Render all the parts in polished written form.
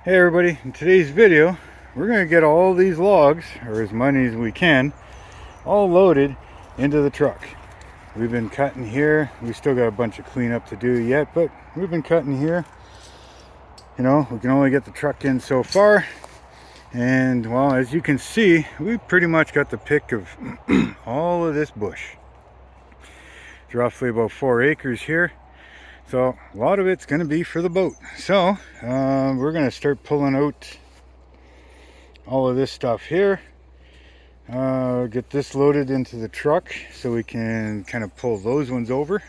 Hey everybody, in today's video we're going to get all these logs, or as many as we can, all loaded into the truck. We've been cutting here. We still got a bunch of cleanup to do yet, but we've been cutting here. You know, we can only get the truck in so far, and well, as you can see, we pretty much got the pick of all of this bush. It's roughly about 4 acres here. So a lot of it's going to be for the boat. So we're going to start pulling out all of this stuff here. Get this loaded into the truck so we can kind of pull those ones over.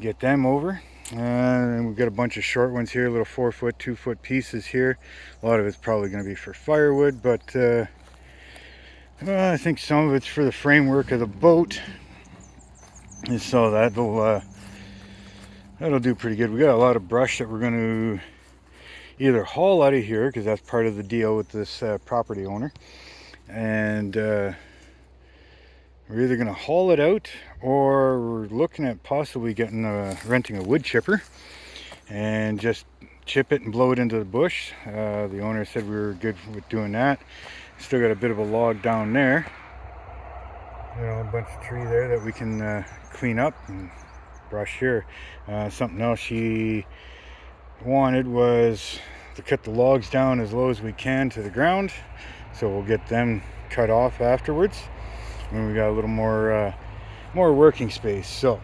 Get them over. And we've got a bunch of short ones here, little 4-foot, 2-foot pieces here. A lot of it's probably going to be for firewood, but I think some of it's for the framework of the boat. And so that'll do pretty good. We got a lot of brush that we're going to either haul out of here, because that's part of the deal with this property owner, and we're either going to haul it out, or we're looking at possibly renting a wood chipper and just chip it and blow it into the bush. The owner said we were good with doing that. Still got a bit of a log down there, you know, a bunch of tree there that we can clean up and brush here. Something else she wanted was to cut the logs down as low as we can to the ground, so we'll get them cut off afterwards when we got a little more working space. So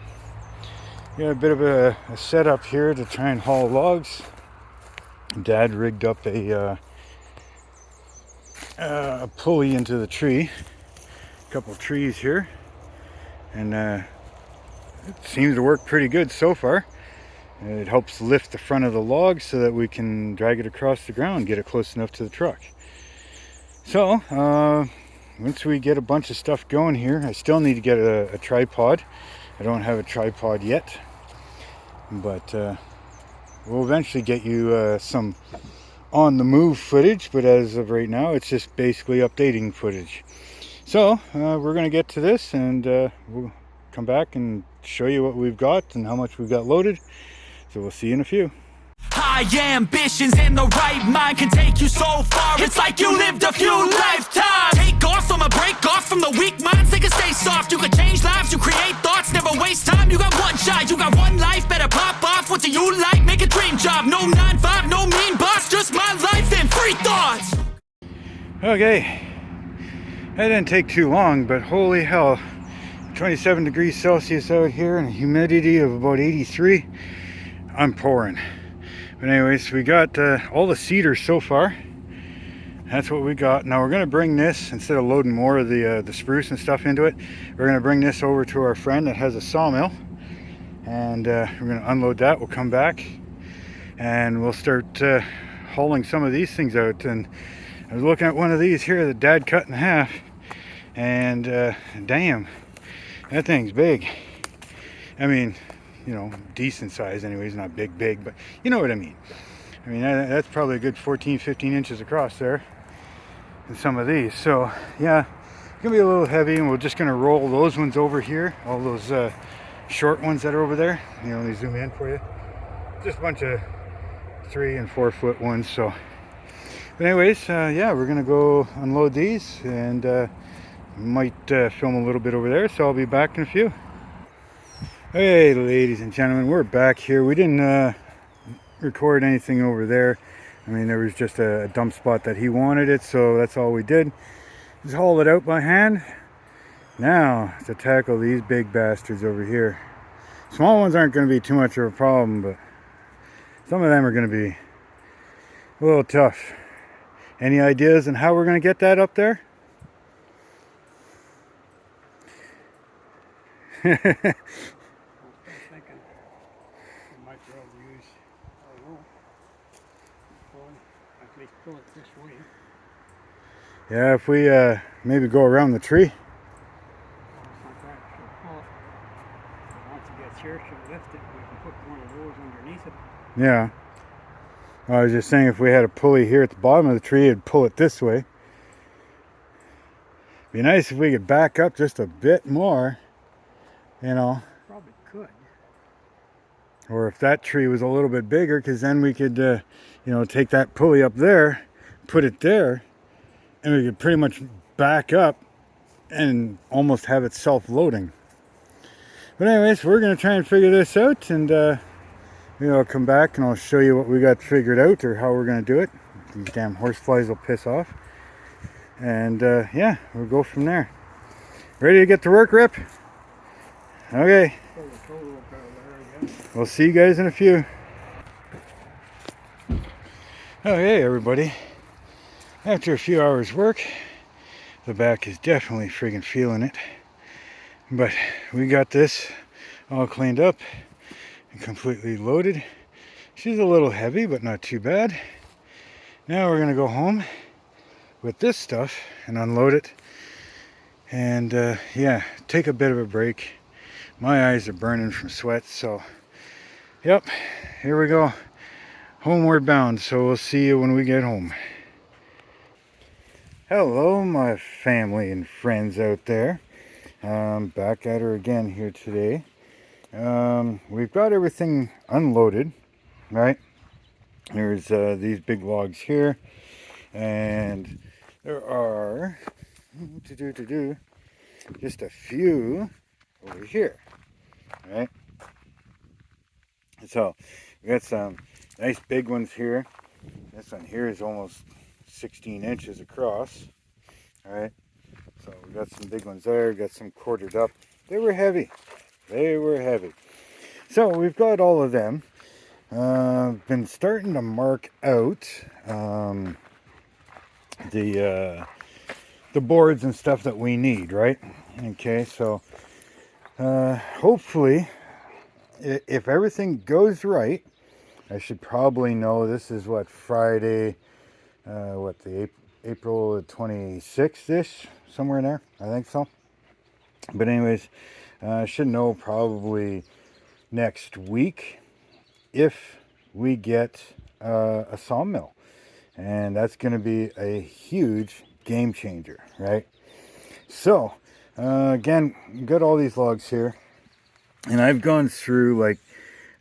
got a bit of a setup here to try and haul logs. Dad rigged up a pulley into the tree, a couple trees here, and it seems to work pretty good so far. It helps lift the front of the log so that we can drag it across the ground, get it close enough to the truck. So once we get a bunch of stuff going here, I still need to get a tripod. I don't have a tripod yet, but we'll eventually get you some on the move footage, but as of right now it's just basically updating footage. So we're going to get to this, and we'll come back and show you what we've got and how much we've got loaded. So we'll see you in a few. High ambitions and the right mind can take you so far. It's like you lived a few lifetimes. Take off from a break off from the weak minds. They can stay soft. You can change lives. You create thoughts. Never waste time. You got one shot. You got one life. Better pop off. What do you like? Make a dream job. No 9-5. No mean boss. Just my life and free thoughts. Okay. That didn't take too long, but holy hell. 27 degrees Celsius out here and a humidity of about 83. I'm pouring. But anyways, we got all the cedar so far. That's what we got. Now we're going to bring this, instead of loading more of the spruce and stuff into it, we're going to bring this over to our friend that has a sawmill, and we're going to unload that. We'll come back and we'll start hauling some of these things out. And I was looking at one of these here that Dad cut in half, and damn, that thing's big. I mean, you know, decent size anyways, not big, but you know what I mean. I mean, that's probably a good 14-15 inches across there in some of these. So yeah, it's gonna be a little heavy, and we're just gonna roll those ones over here, all those short ones that are over there. You know, let me zoom in for you. Just a bunch of 3 and 4 foot ones. So but anyways, yeah, we're gonna go unload these, and might film a little bit over there, so I'll be back in a few. Hey ladies and gentlemen, we're back here. We didn't record anything over there. I mean, there was just a dump spot that he wanted it, so that's all we did. Just haul it out by hand. Now to tackle these big bastards over here. Small ones aren't going to be too much of a problem, but some of them are going to be a little tough. Any ideas on how we're going to get that up there? Pull it this way. Yeah, if we maybe go around the tree. Once it gets here, she'll lift it. We can put one of those underneath it. Yeah. I was just saying, if we had a pulley here at the bottom of the tree, it'd pull it this way. Be nice if we could back up just a bit more, you know. Probably could. or if that tree was a little bit bigger, because then we could, you know, take that pulley up there, put it there, and we could pretty much back up and almost have it self-loading. But anyways, we're going to try and figure this out, and you know, I'll come back and I'll show you what we got figured out, or how we're going to do it. These damn horseflies will piss off. And yeah, we'll go from there. Ready to get to work, Rip? Okay. We'll see you guys in a few. Okay, everybody. After a few hours work, the back is definitely friggin' feeling it. But we got this all cleaned up and completely loaded. She's a little heavy, but not too bad. Now we're gonna go home with this stuff and unload it. And yeah, take a bit of a break. My eyes are burning from sweat, so yep, here we go. Homeward bound, so we'll see you when we get home. Hello, my family and friends out there. Back at her again here today. We've got everything unloaded, right? There's these big logs here, and there are just a few over here, right? So we got some nice big ones here. This one here is almost 16 inches across. All right, so we got some big ones there. Got some quartered up. They were heavy. They were heavy. So we've got all of them. Been starting to mark out the boards and stuff that we need, right? Okay, so hopefully, if everything goes right, I should probably know. This is what, Friday, what, the April 26th-ish, somewhere in there, I think so. But anyways, I should know probably next week if we get a sawmill, and that's going to be a huge game changer, right? So again, got all these logs here, and I've gone through like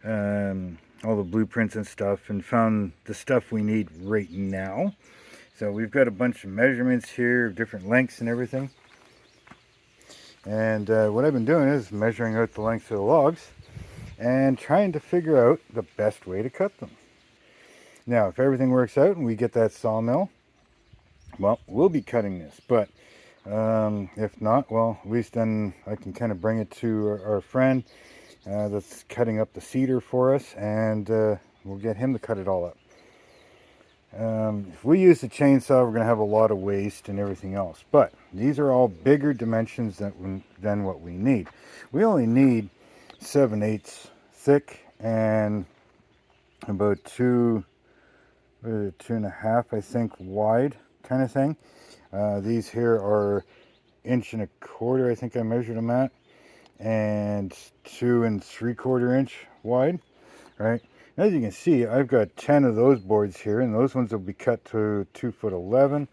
all the blueprints and stuff and found the stuff we need right now. So we've got a bunch of measurements here, different lengths and everything. And what I've been doing is measuring out the length of the logs and trying to figure out the best way to cut them. Now, if everything works out and we get that sawmill, well, we'll be cutting this. But if not, well, at least then I can kind of bring it to our friend that's cutting up the cedar for us, and we'll get him to cut it all up. If we use the chainsaw, we're going to have a lot of waste and everything else. But these are all bigger dimensions than what we need. We only need 7/8 thick and about 2.5, I think, wide kind of thing. These here are 1.25 inches, I think I measured them at, and 2 3/4 inch wide, right? As you can see, I've got 10 of those boards here, and those ones will be cut to 2'11".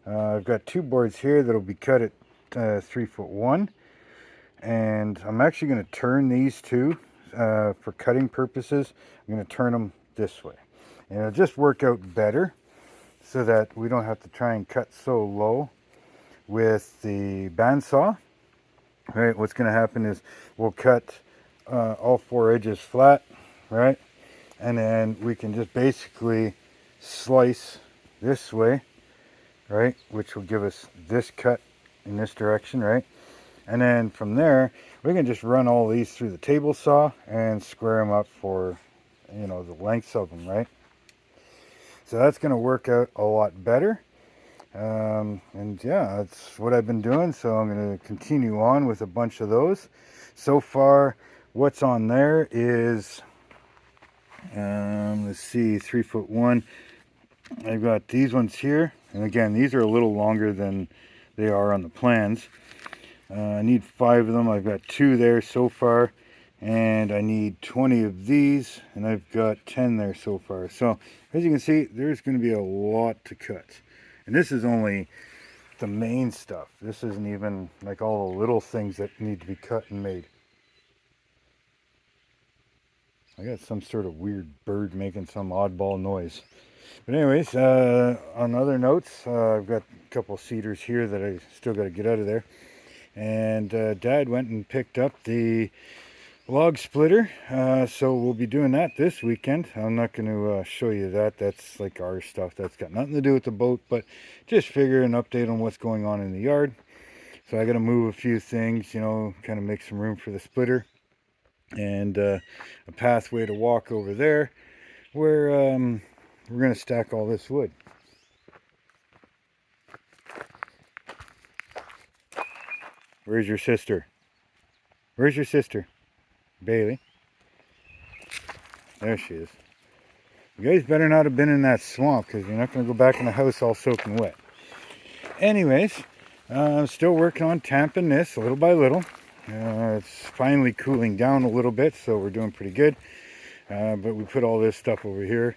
I've got 2 boards here that'll be cut at 3'1", and I'm actually going to turn these two for cutting purposes. I'm going to turn them this way, and it'll just work out better so that we don't have to try and cut so low with the bandsaw. Right, what's going to happen is we'll cut all 4 edges flat, right? And then we can just basically slice this way, right? Which will give us this cut in this direction, right? And then from there, we can just run all these through the table saw and square them up for, you know, the lengths of them, right? So that's going to work out a lot better. And yeah, that's what I've been doing. So I'm going to continue on with a bunch of those. So far, what's on there is, let's see, 3'1". I've got these ones here, and again, these are a little longer than they are on the plans. I need 5 of them. I've got 2 there so far, and I need 20 of these, and I've got 10 there so far. So as you can see, there's going to be a lot to cut, and this is only the main stuff. This isn't even like all the little things that need to be cut and made. I got some sort of weird bird making some oddball noise. But anyways, on other notes, I've got a couple cedars here that I still got to get out of there. And Dad went and picked up the log splitter, so we'll be doing that this weekend. I'm not going to show you that. That's like our stuff. That's got nothing to do with the boat, but just figure an update on what's going on in the yard. So I got to move a few things, you know, kind of make some room for the splitter, and a pathway to walk over there where we're going to stack all this wood. Where's your sister? Where's your sister? Bailey. There she is. You guys better not have been in that swamp, because you're not going to go back in the house all soaking wet. Anyways, I'm still working on tamping this little by little. It's finally cooling down a little bit, so we're doing pretty good. But we put all this stuff over here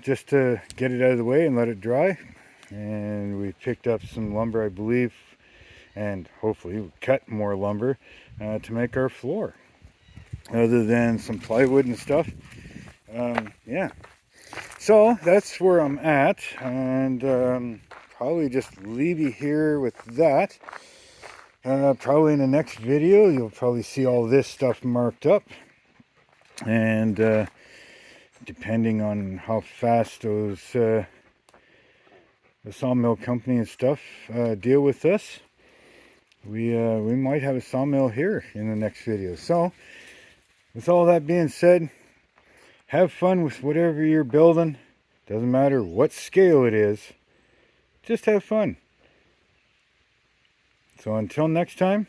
just to get it out of the way and let it dry. And we picked up some lumber, I believe, and hopefully we'll cut more lumber to make our floor. Other than some plywood and stuff. Yeah. So that's where I'm at, and probably just leave you here with that. Probably in the next video you'll probably see all this stuff marked up, and depending on how fast those the sawmill company and stuff deal with us, we might have a sawmill here in the next video. So with all that being said, have fun with whatever you're building. Doesn't matter what scale it is, just have fun. So until next time,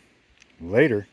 later.